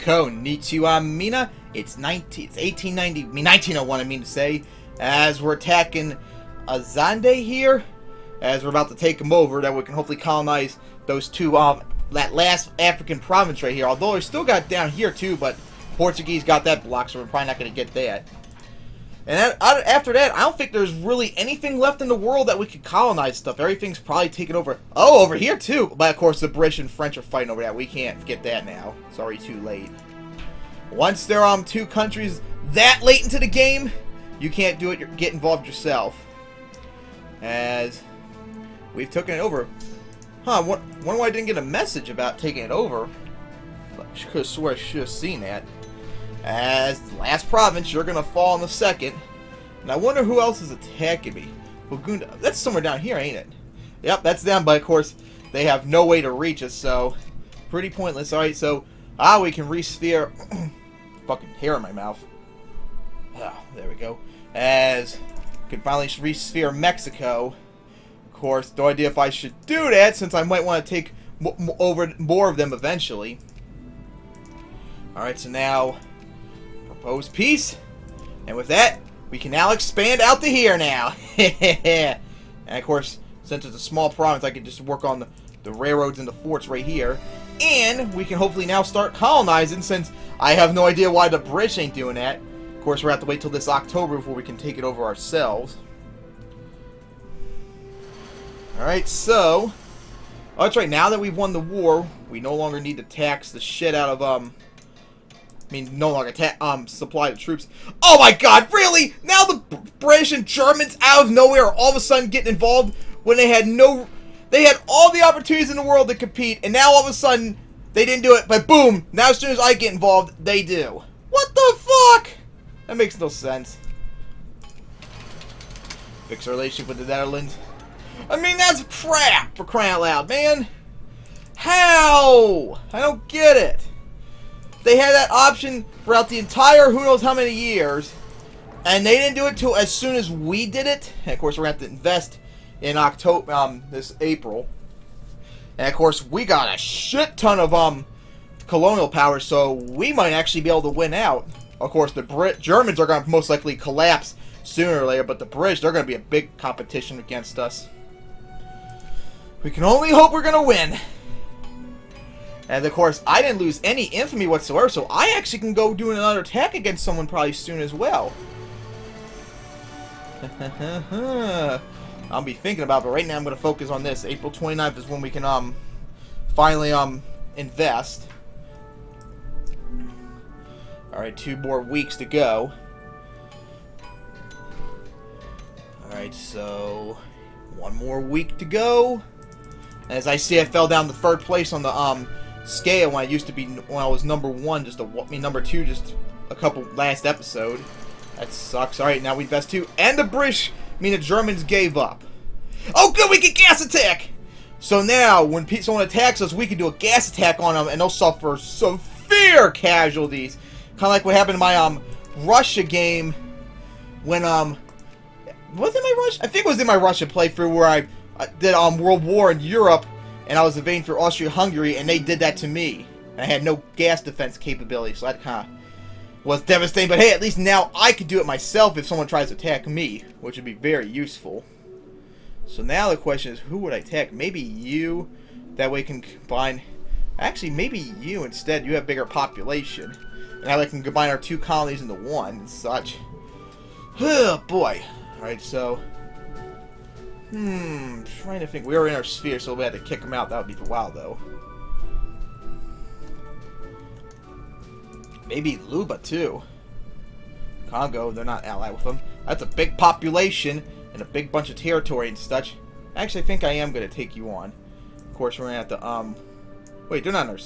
Konnichiwa Mina. It's 1801, I mean to say, as we're attacking Azande here, as we're about to take them over, that we can hopefully colonize those two, that last African province right here. Although we still got down here too, but Portuguese got that blocked, so we're probably not going to get that. And after that, I don't think there's really anything left in the world that we could colonize stuff. Everything's probably taken over. Oh, over here too. But of course, the British and French are fighting over that. We can't get that now. It's already too late. Once there are two countries that late into the game, you can't do it. Get involved yourself. As we've taken it over. Huh, wonder why I didn't get a message about taking it over. I could have swore I should have seen that. As the last province, you're going to fall in the second. And I wonder who else is attacking me. Bugunda. That's somewhere down here, ain't it? Yep, that's them, but of course, they have no way to reach us, so pretty pointless. Alright, so, we can re-sphere. Fucking hair in my mouth. Oh, there we go. As we can finally re-sphere Mexico. Of course, no idea if I should do that, since I might want to take over more of them eventually. Alright, so now propose peace, and with that, we can now expand out to here now. And of course, since it's a small province, I can just work on the railroads and the forts right here, and we can hopefully now start colonizing, since I have no idea why the British ain't doing that. Of course, we're going to have to wait till this October before we can take it over ourselves. Alright, so oh, that's right, now that we've won the war, we no longer need to tax the shit out of no longer supply the troops. Oh my god, really? Now the British and Germans out of nowhere are all of a sudden getting involved when they had all the opportunities in the world to compete, and now all of a sudden they didn't do it, but boom, now as soon as I get involved, they do. What the fuck? That makes no sense. Fix our relationship with the Netherlands. I mean, that's crap, for crying out loud, man. How? I don't get it. They had that option throughout the entire who knows how many years, and they didn't do it till as soon as we did it. And of course, we're going to have to invest in October, this April. And of course, we got a shit ton of colonial power, so we might actually be able to win out. Of course, the Germans are going to most likely collapse sooner or later, but the British, they're going to be a big competition against us. We can only hope we're going to win. And of course, I didn't lose any infamy whatsoever, so I actually can go do another attack against someone probably soon as well. I'll be thinking about it, but right now I'm going to focus on this. April 29th is when we can finally invest. Alright, 2 more weeks to go. Alright, so 1 more week to go. As I see, I fell down to 3rd place on the scale when I used to be, when I was number 1, number 2 just a couple last episode. That sucks. Alright, now we invest 2. And the British, the Germans gave up. Oh good, we get gas attack! So now, when someone attacks us, we can do a gas attack on them, and they'll suffer severe casualties. Kind of like what happened in my Russia game when was it my Russia? I think it was in my Russia playthrough where I did World War in Europe, and I was invading for Austria-Hungary, and they did that to me. And I had no gas defense capability, so that kind of was devastating. But hey, at least now I could do it myself if someone tries to attack me, which would be very useful. So now the question is, who would I attack? Maybe you. That way we can combine. Actually, maybe you instead. You have bigger population. And now I can combine our 2 colonies into 1 and such. Oh boy. Alright, so trying to think. We were in our sphere, so we had to kick them out. That would be a while, though. Maybe Luba, too. Congo, they're not allied with them. That's a big population and a big bunch of territory and such. Actually, I think I am going to take you on. Of course, we're going to have to, wait, they're not in our...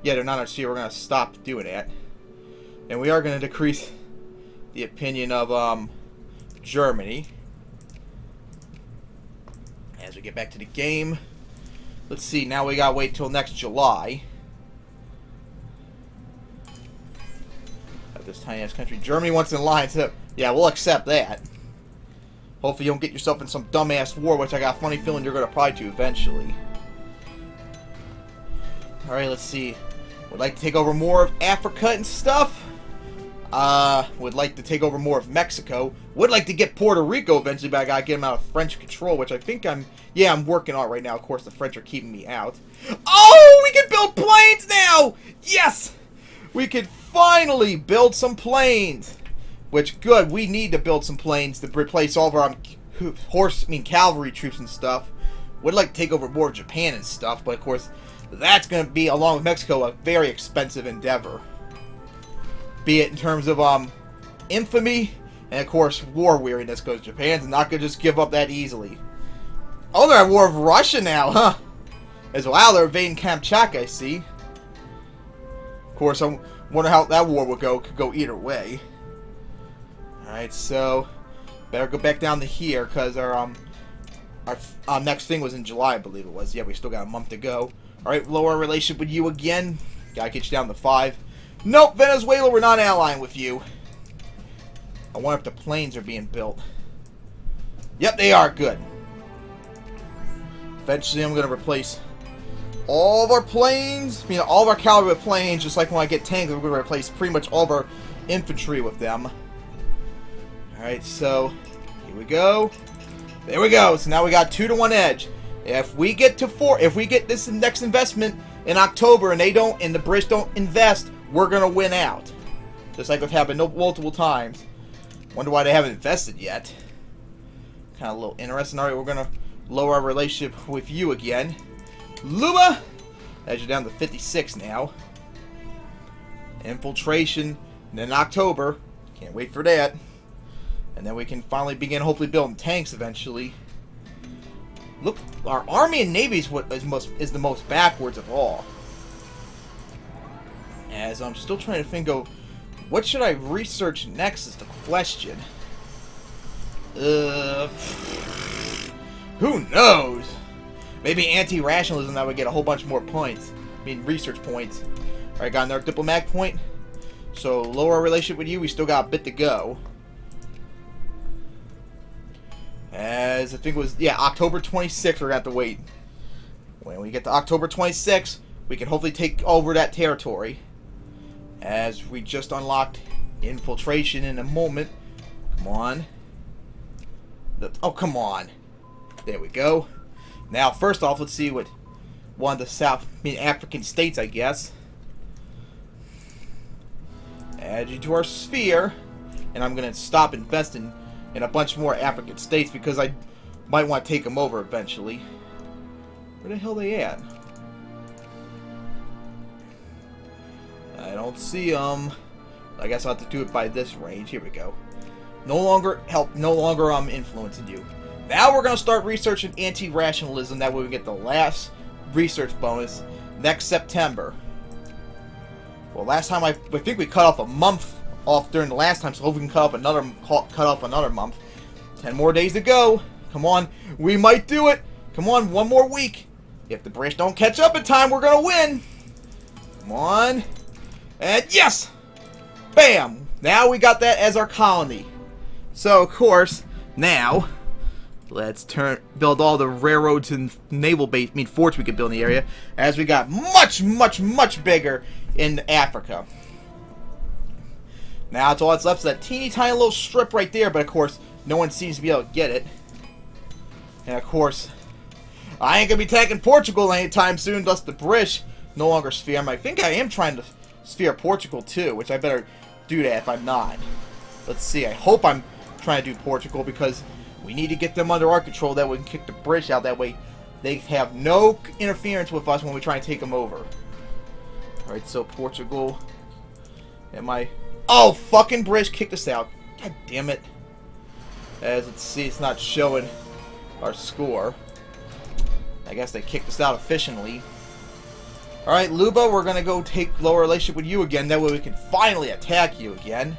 Yeah, they're not in our sphere. We're going to stop doing that. And we are going to decrease the opinion of, Germany. As we get back to the game, let's see. Now we gotta wait till next July. At this tiny ass country, Germany wants in line, so yeah, we'll accept that. Hopefully, you don't get yourself in some dumbass war, which I got a funny feeling you're gonna probably do eventually. All right, let's see. Would like to take over more of Africa and stuff. Would like to take over more of Mexico. Would like to get Puerto Rico eventually, but I gotta get them out of French control, which I think I'm working on right now. Of course, the French are keeping me out. Oh, we can build planes now! Yes! We can finally build some planes. Which, good, we need to build some planes to replace all of our cavalry troops and stuff. Would like to take over more of Japan and stuff, but of course, that's going to be, along with Mexico, a very expensive endeavor. Be it in terms of infamy, and of course, war weariness, because Japan's not going to just give up that easily. Oh, they're at war with Russia now, huh? As well, they're invading Kamchatka, I see. Of course, I wonder how that war would go. Could go either way. Alright, so better go back down to here, because our next thing was in July, I believe it was. Yeah, we still got a month to go. Alright, lower our relationship with you again. Gotta get you down to 5. Nope, Venezuela, we're not allying with you. I wonder if the planes are being built. Yep, they are. Good. Eventually, I'm going to replace all of our planes. I mean, all of our cavalry with planes, just like when I get tanks, we're going to replace pretty much all of our infantry with them. Alright, so here we go. There we go. So now we got 2-to-1 edge. If we get to 4, if we get this next investment in October and the British don't invest, we're gonna win out. Just like it's happened multiple times. Wonder why they haven't invested yet. Kind of a little interesting. Alright, we're gonna lower our relationship with you again. Luma! As you're down to 56 now. Infiltration. And then October. Can't wait for that. And then we can finally begin hopefully building tanks eventually. Look, our Army and Navy is the most backwards of all. As I'm still trying to think of what should I research next is the question. Who knows? Maybe anti-rationalism, that would get a whole bunch more points. I mean, research points. Alright, got another diplomatic point. So, lower our relationship with you, we still got a bit to go. As I think it was, yeah, October 26th, we're going to have to wait. When we get to October 26th, we can hopefully take over that territory. As we just unlocked infiltration in a moment. Come on. Oh, come on. There we go. Now, first off, let's see what one of the African states, I guess. Add you to our sphere. And I'm going to stop investing in a bunch more African states because I might want to take them over eventually. Where the hell are they at? I don't see them. I guess I'll have to do it by this range. Here we go. No longer influencing you. Now we're going to start researching anti-rationalism. That way we get the last research bonus next September. Well, last time I think we cut off a month off during the last time, so hopefully we can cut off another month. 10 more days to go. Come on, we might do it. Come on, one more week. If the British don't catch up in time, we're gonna win. Come on, and yes, bam! Now we got that as our colony. So of course, now let's build all the railroads and naval base, forts we could build in the area, as we got much bigger in Africa. Now it's all that's left is that teeny tiny little strip right there, but of course no one seems to be able to get it. And of course, I ain't gonna be attacking Portugal anytime soon, thus the British no longer sphere. I think I am trying to sphere Portugal too, which I better do that if I'm not. Let's see, I hope I'm trying to do Portugal because we need to get them under our control, that we can kick the British out, that way they have no interference with us when we try and take them over. Alright, so Portugal, oh, fucking British kicked us out. God damn it. As let's see, it's not showing our score. I guess they kicked us out efficiently. Alright, Luba, we're gonna go take lower relationship with you again. That way we can finally attack you again.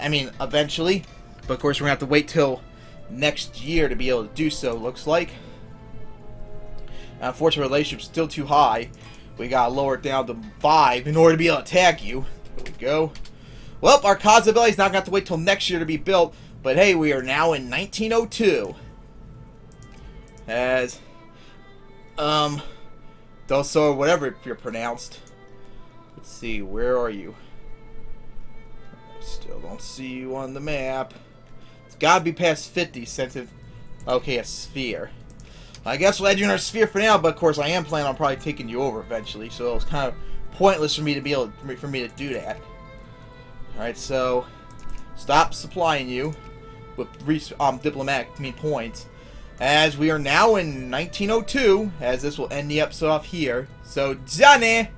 I mean, eventually. But of course, we're gonna have to wait till next year to be able to do so, looks like. Unfortunately, relationship's still too high. We gotta lower it down to 5 in order to be able to attack you. There we go. Well, our Cosabelli is not going to have to wait till next year to be built. But hey, we are now in 1902. As, Doso, whatever you're pronounced. Let's see, where are you? Still don't see you on the map. It's gotta be past 50 since it... Okay, a sphere. I guess we'll add you in our sphere for now, but of course I am planning on probably taking you over eventually, so it was kind of pointless for me to be able for me to do that. Alright, so stop supplying you with diplomatic points, as we are now in 1902, as this will end the episode off here. So, Johnny!